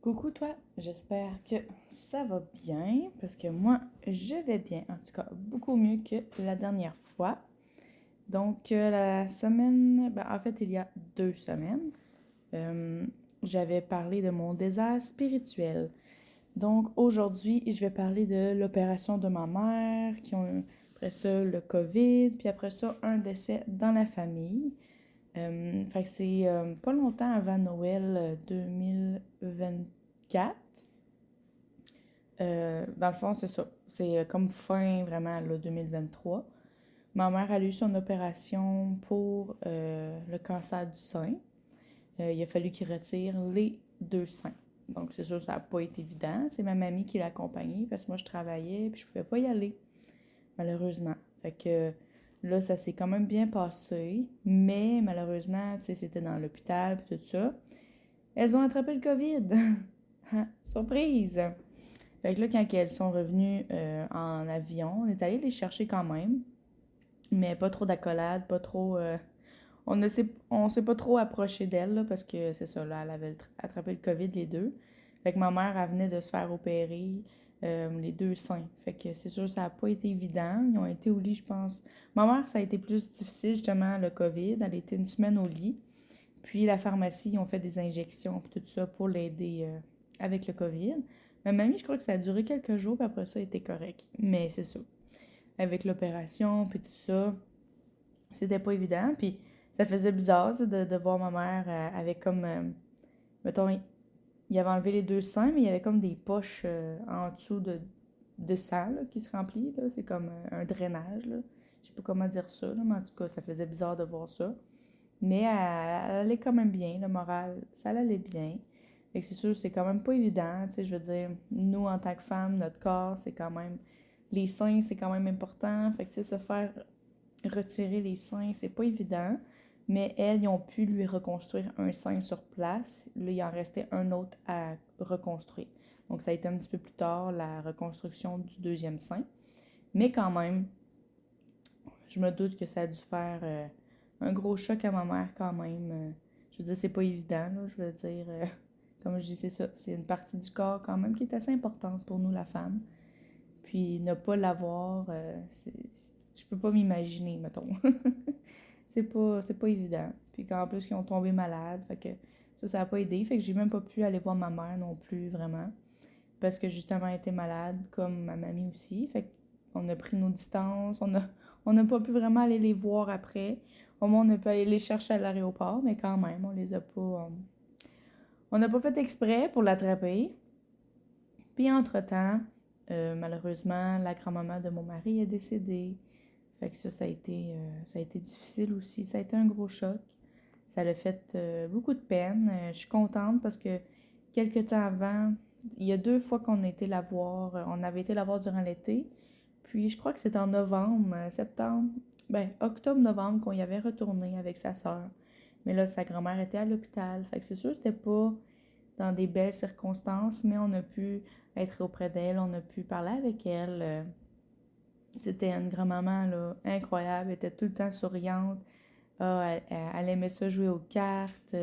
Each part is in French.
Coucou toi, j'espère que ça va bien parce que moi je vais bien, en tout cas beaucoup mieux que la dernière fois. Donc la semaine, en fait il y a 2 semaines, euh, j'avais parlé de mon désert spirituel. Donc aujourd'hui je vais parler de l'opération de ma mère, après ça le COVID, puis après ça un décès dans la famille. Fait que c'est pas longtemps avant Noël 2024. Dans le fond, c'est ça. C'est comme fin vraiment là, 2023. Ma mère a eu son opération pour le cancer du sein. Il a fallu qu'il retire les 2 seins. Donc, c'est sûr, ça n'a pas été évident. C'est ma mamie qui l'a accompagnée parce que moi, je travaillais et je pouvais pas y aller, malheureusement. Fait que là, ça s'est quand même bien passé. Mais malheureusement, tu sais, c'était dans l'hôpital et tout ça. Elles ont attrapé le COVID. Surprise! Fait que là, quand elles sont revenues en avion, on est allé les chercher quand même, mais pas trop d'accolade, pas trop. On s'est pas trop approché d'elle, là, parce que c'est ça, là, elle avait attrapé le COVID, les deux. Fait que ma mère, elle venait de se faire opérer les 2 seins. Fait que c'est sûr, ça a pas été évident. Ils ont été au lit, je pense. Ma mère, ça a été plus difficile, justement, le COVID. Elle était une semaine au lit. Puis la pharmacie, ils ont fait des injections, puis tout ça pour l'aider avec le COVID. Ma mamie, je crois que ça a duré quelques jours, puis après ça, elle était correct. Mais c'est ça. Avec l'opération, puis tout ça, c'était pas évident. Puis ça faisait bizarre de voir ma mère avec comme. Mettons, il avait enlevé les 2 seins, mais il y avait comme des poches en dessous de sang là, qui se remplit. Là. C'est comme un drainage. Là. Je sais pas comment dire ça, là, mais en tout cas, ça faisait bizarre de voir ça. Mais elle allait quand même bien, le moral, ça allait bien. Fait que c'est sûr, c'est quand même pas évident, tu sais, je veux dire, nous, en tant que femmes, notre corps, c'est quand même... Les seins, c'est quand même important. Fait que, tu sais, se faire retirer les seins, c'est pas évident. Mais elles, ils ont pu lui reconstruire un sein sur place. Là, il en restait un autre à reconstruire. Donc, ça a été un petit peu plus tard, la reconstruction du deuxième sein. Mais quand même, je me doute que ça a dû faire un gros choc à ma mère quand même. Je veux dire, c'est pas évident, là, je veux dire. Comme je dis, c'est ça. C'est une partie du corps quand même qui est assez importante pour nous, la femme. Puis ne pas l'avoir, je peux pas m'imaginer, mettons. C'est pas évident. Puis qu'en plus, ils ont tombé malades. Fait que ça n'a pas aidé. Fait que j'ai même pas pu aller voir ma mère non plus, vraiment. Parce que justement, elle était malade, comme ma mamie aussi. Fait qu'on a pris nos distances. On n'a pas pu vraiment aller les voir après. Au moins, on a pu aller les chercher à l'aéroport, mais quand même, on les a pas. On n'a pas fait exprès pour l'attraper. Puis entre-temps, malheureusement, la grand-maman de mon mari est décédée. Fait que ça a été difficile aussi. Ça a été un gros choc. Ça l'a fait beaucoup de peine. Je suis contente parce que quelques temps avant, il y a 2 fois qu'on a été la voir. On avait été la voir durant l'été. Puis je crois que c'était en novembre, septembre, octobre-novembre qu'on y avait retourné avec sa sœur. Mais là, sa grand-mère était à l'hôpital. Fait que c'est sûr que c'était pas dans des belles circonstances, mais on a pu être auprès d'elle, on a pu parler avec elle. C'était une grand-maman là, incroyable, elle était tout le temps souriante. Ah, elle aimait ça jouer aux cartes.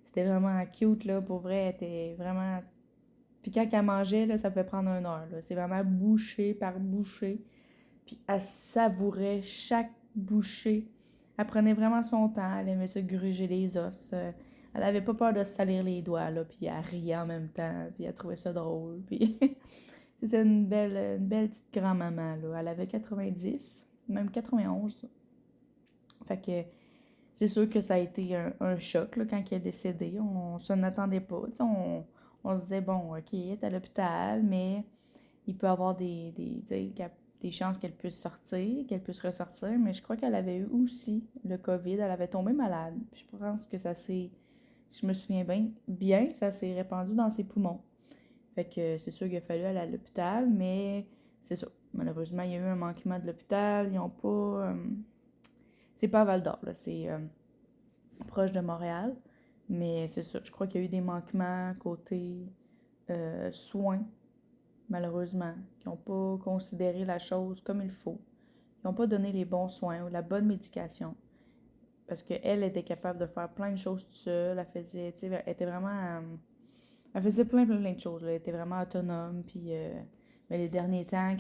C'était vraiment cute, là, pour vrai, elle était vraiment... Puis quand elle mangeait, là, ça peut prendre 1 heure, là. C'est vraiment bouchée par bouchée. Puis elle savourait chaque bouchée. Elle prenait vraiment son temps, elle aimait se gruger les os. Elle avait pas peur de se salir les doigts, là, puis elle riait en même temps, puis elle trouvait ça drôle. Puis c'était une belle petite grand-maman, là. Elle avait 90, même 91. Fait que c'est sûr que ça a été un choc, là, quand elle est décédée. On s'en attendait pas. On se disait, bon, OK, elle est à l'hôpital, mais il peut y avoir des chances qu'elle puisse sortir, qu'elle puisse ressortir. Mais je crois qu'elle avait eu aussi le COVID. Elle avait tombé malade. Puis je pense que ça s'est, si je me souviens bien, ça s'est répandu dans ses poumons. Fait que c'est sûr qu'il a fallu aller à l'hôpital, mais c'est ça. Malheureusement, il y a eu un manquement de l'hôpital. Ils n'ont pas. C'est pas à Val d'Or, là. C'est proche de Montréal. Mais c'est ça. Je crois qu'il y a eu des manquements côté soins, malheureusement, qui n'ont pas considéré la chose comme il faut. Ils n'ont pas donné les bons soins ou la bonne médication. Parce qu'elle était capable de faire plein de choses toute seule. Elle faisait, tu sais, elle était vraiment Elle faisait plein de choses, là. Elle était vraiment autonome, puis mais les derniers temps,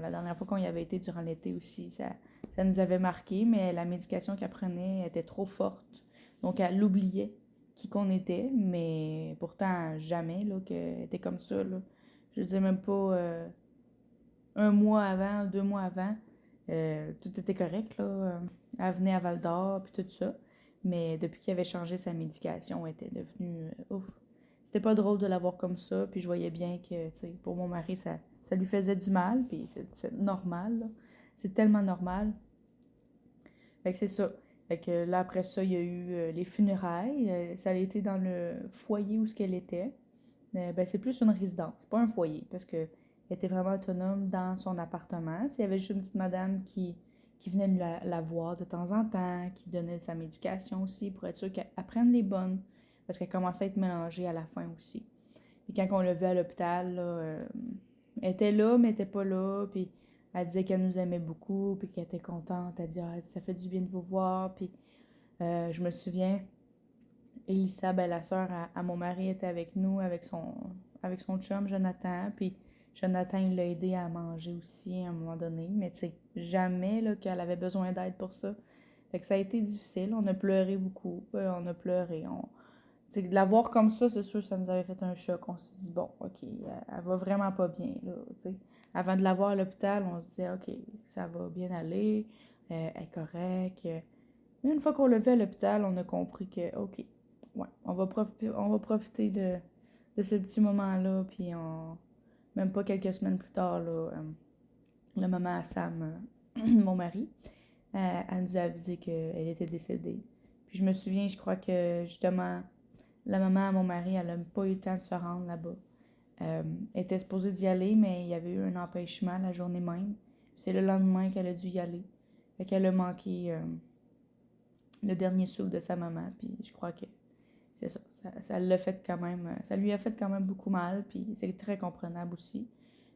la dernière fois qu'on y avait été durant l'été aussi, ça nous avait marqué, mais la médication qu'elle prenait était trop forte. Donc, elle oubliait qui qu'on était, mais pourtant, jamais, là, qu'elle était comme ça, là. Je veux dire, même pas un mois avant, 2 mois avant, tout était correct, là. Elle venait à Val d'Or, puis tout ça. Mais depuis qu'elle avait changé sa médication, elle était devenue... ouf. C'était pas drôle de la voir comme ça, puis je voyais bien que, tu sais, pour mon mari, ça lui faisait du mal, puis c'est normal, là. C'est tellement normal. Fait que c'est ça. Fait que là, après ça, il y a eu les funérailles. Ça a été dans le foyer où ce qu'elle était. Ben, c'est plus une résidence, c'est pas un foyer, parce que elle était vraiment autonome dans son appartement. Tu sais, il y avait juste une petite madame qui venait la voir de temps en temps, qui donnait sa médication aussi pour être sûre qu'elle prenne les bonnes, parce qu'elle commençait à être mélangée à la fin aussi. Puis quand on l'a vue à l'hôpital, là, elle était là, mais elle était pas là. Puis elle disait qu'elle nous aimait beaucoup, puis qu'elle était contente. Elle dit, ah, ça fait du bien de vous voir. Puis je me souviens, Elissa, ben, la sœur à mon mari, était avec nous, avec son chum, Jonathan. Puis Jonathan, il l'a aidé à manger aussi à un moment donné. Mais tu sais, jamais là, qu'elle avait besoin d'aide pour ça. Fait que ça a été difficile. On a pleuré beaucoup. On a pleuré. Tu sais, de la voir comme ça, c'est sûr, ça nous avait fait un choc. On s'est dit, bon, OK, elle va vraiment pas bien, là, tu sais. Avant de la voir à l'hôpital, on se dit, OK, ça va bien aller, elle est correcte. Mais une fois qu'on l'a vu à l'hôpital, on a compris que, OK, ouais, on va profiter de ce petit moment-là, puis même pas quelques semaines plus tard, là, le maman à Sam, mon mari, elle nous a avisé qu'elle était décédée. Puis je me souviens, je crois que justement, la maman à mon mari, elle n'a pas eu le temps de se rendre là-bas. Elle était supposée d'y aller, mais il y avait eu un empêchement la journée même. C'est le lendemain qu'elle a dû y aller. Fait qu'elle a manqué le dernier souffle de sa maman. Puis je crois que c'est ça. Ça l'a fait quand même. Ça lui a fait quand même beaucoup mal. Puis c'est très comprenable aussi.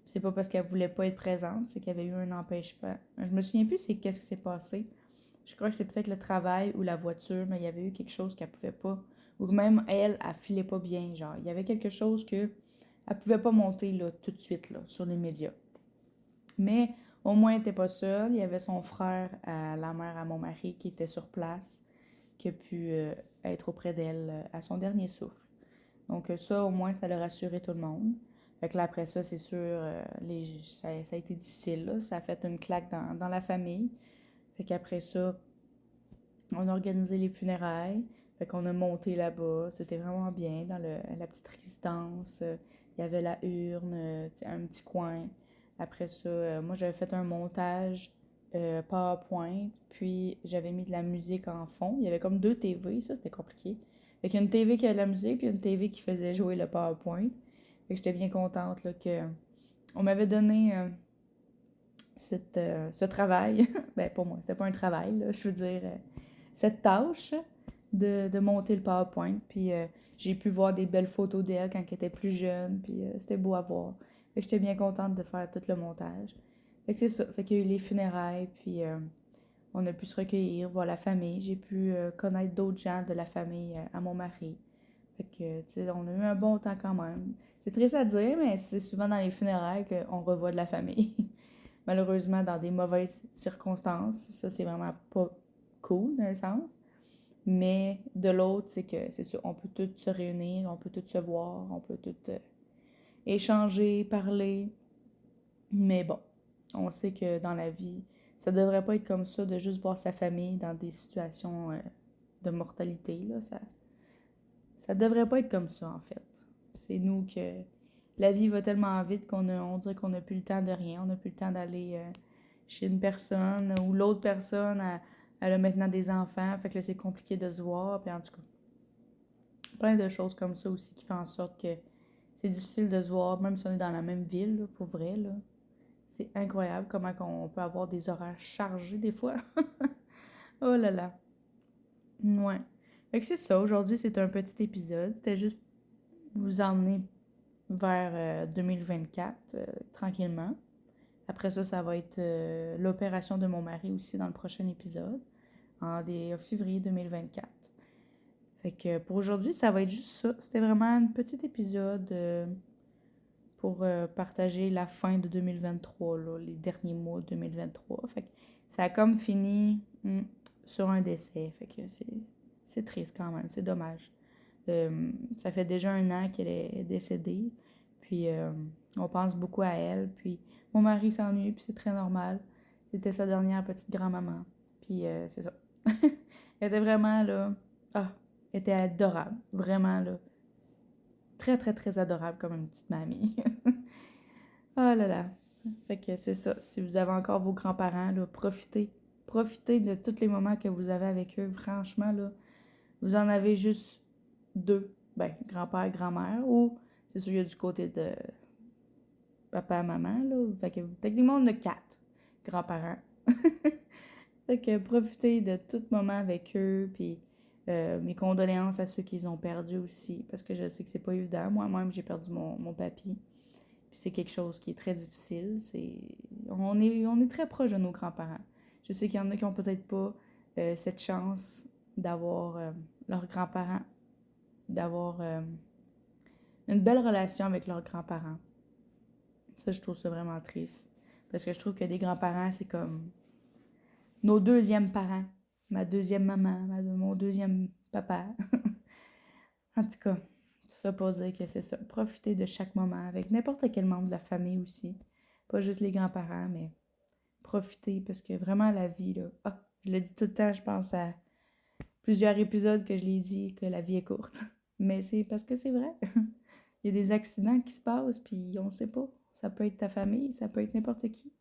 C'est pas parce qu'elle voulait pas être présente, c'est qu'il y avait eu un empêchement. Je me souviens plus c'est qu'est-ce qui s'est passé. Je crois que c'est peut-être le travail ou la voiture, mais il y avait eu quelque chose qu'elle pouvait pas. Ou même elle filait pas bien. Genre, il y avait quelque chose que elle pouvait pas monter là, tout de suite là, sur les médias. Mais au moins, elle n'était pas seule. Il y avait son frère, la mère à mon mari, qui était sur place, qui a pu être auprès d'elle à son dernier souffle. Donc ça, au moins, ça l'a rassuré tout le monde. Fait que là, après ça, c'est sûr, ça a été difficile, là. Ça a fait une claque dans la famille. Fait qu'après ça, on a organisé les funérailles. Fait qu'on a monté là-bas. C'était vraiment bien dans la petite résidence. Il y avait la urne, un petit coin. Après ça, moi, j'avais fait un montage PowerPoint. Puis, j'avais mis de la musique en fond. Il y avait comme 2 TV. Ça, c'était compliqué. Fait qu'il y a une TV qui avait de la musique, puis une TV qui faisait jouer le PowerPoint. Fait que j'étais bien contente là, que on m'avait donné ce travail. Ben, pour moi, c'était pas un travail, là, je veux dire, cette tâche de monter le PowerPoint. Puis j'ai pu voir des belles photos d'elle quand elle était plus jeune, puis c'était beau à voir. Fait que j'étais bien contente de faire tout le montage. Fait que c'est ça. Fait qu'il y a eu les funérailles, puis on a pu se recueillir, voir la famille. J'ai pu connaître d'autres gens de la famille à mon mari. Fait que, tu sais, on a eu un bon temps quand même. C'est triste à dire, mais c'est souvent dans les funérailles qu'on revoit de la famille. Malheureusement, dans des mauvaises circonstances. Ça, c'est vraiment pas cool, d'un sens. Mais de l'autre, c'est que, c'est ça, on peut tous se réunir, on peut tous se voir, on peut tous échanger, parler. Mais bon, on sait que dans la vie, ça devrait pas être comme ça, de juste voir sa famille dans des situations de mortalité, là. Ça devrait pas être comme ça, en fait. C'est nous que la vie va tellement vite on dirait qu'on n'a plus le temps de rien. On n'a plus le temps d'aller chez une personne ou l'autre personne, elle a maintenant des enfants. Fait que là, c'est compliqué de se voir. Puis en tout cas, plein de choses comme ça aussi qui font en sorte que c'est difficile de se voir, même si on est dans la même ville, là, pour vrai, là. C'est incroyable comment on peut avoir des horaires chargés des fois. Oh là là. Ouais. Fait que c'est ça. Aujourd'hui, c'est un petit épisode. C'était juste vous emmener vers 2024, tranquillement. Après ça, ça va être l'opération de mon mari aussi dans le prochain épisode, février 2024. Fait que pour aujourd'hui, ça va être juste ça. C'était vraiment un petit épisode pour partager la fin de 2023, là, les derniers mois de 2023. Fait que ça a comme fini sur un décès. Fait que c'est triste quand même, c'est dommage. Ça fait déjà 1 an qu'elle est décédée. Puis on pense beaucoup à elle. Puis mon mari s'ennuie, puis c'est très normal. C'était sa dernière petite grand-maman. Puis c'est ça. Elle était vraiment là. Ah, elle était adorable. Vraiment là. Très, très, très adorable comme une petite mamie. Oh là là. Fait que c'est ça. Si vous avez encore vos grands-parents, là, profitez. Profitez de tous les moments que vous avez avec eux. Franchement, là, vous en avez juste 2. Ben, grand-père, grand-mère. Ou, c'est sûr, il y a du côté de papa, maman, là. Fait que techniquement, on a 4 grands-parents. Fait que profitez de tout moment avec eux. Puis mes condoléances à ceux qui ont perdu aussi. Parce que je sais que c'est pas évident. Moi-même, j'ai perdu mon papy. Puis c'est quelque chose qui est très difficile. On est très proche de nos grands-parents. Je sais qu'il y en a qui n'ont peut-être pas cette chance d'avoir leurs grands-parents, d'avoir une belle relation avec leurs grands-parents. Ça, je trouve ça vraiment triste. Parce que je trouve que des grands-parents, c'est comme nos deuxièmes parents. Ma deuxième maman, mon deuxième papa. En tout cas, tout ça pour dire que c'est ça. Profitez de chaque moment avec n'importe quel membre de la famille aussi. Pas juste les grands-parents, mais profitez parce que vraiment la vie, là. Ah, je le dis tout le temps, je pense à plusieurs épisodes que je l'ai dit que la vie est courte. Mais c'est parce que c'est vrai. Il y a des accidents qui se passent, puis on sait pas. Ça peut être ta famille, ça peut être n'importe qui.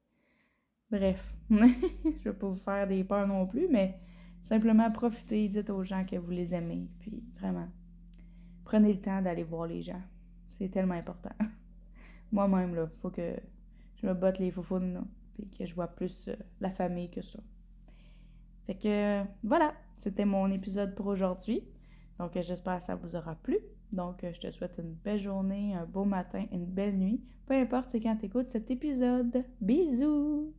Bref, je vais pas vous faire des peurs non plus, mais simplement profitez, dites aux gens que vous les aimez, puis vraiment, prenez le temps d'aller voir les gens. C'est tellement important. Moi-même, là, faut que je me botte les faufounes, là, puis que je vois plus la famille que ça. Fait que voilà, c'était mon épisode pour aujourd'hui. Donc j'espère que ça vous aura plu. Donc je te souhaite une belle journée, un beau matin, une belle nuit. Peu importe c'est quand tu écoutes cet épisode. Bisous!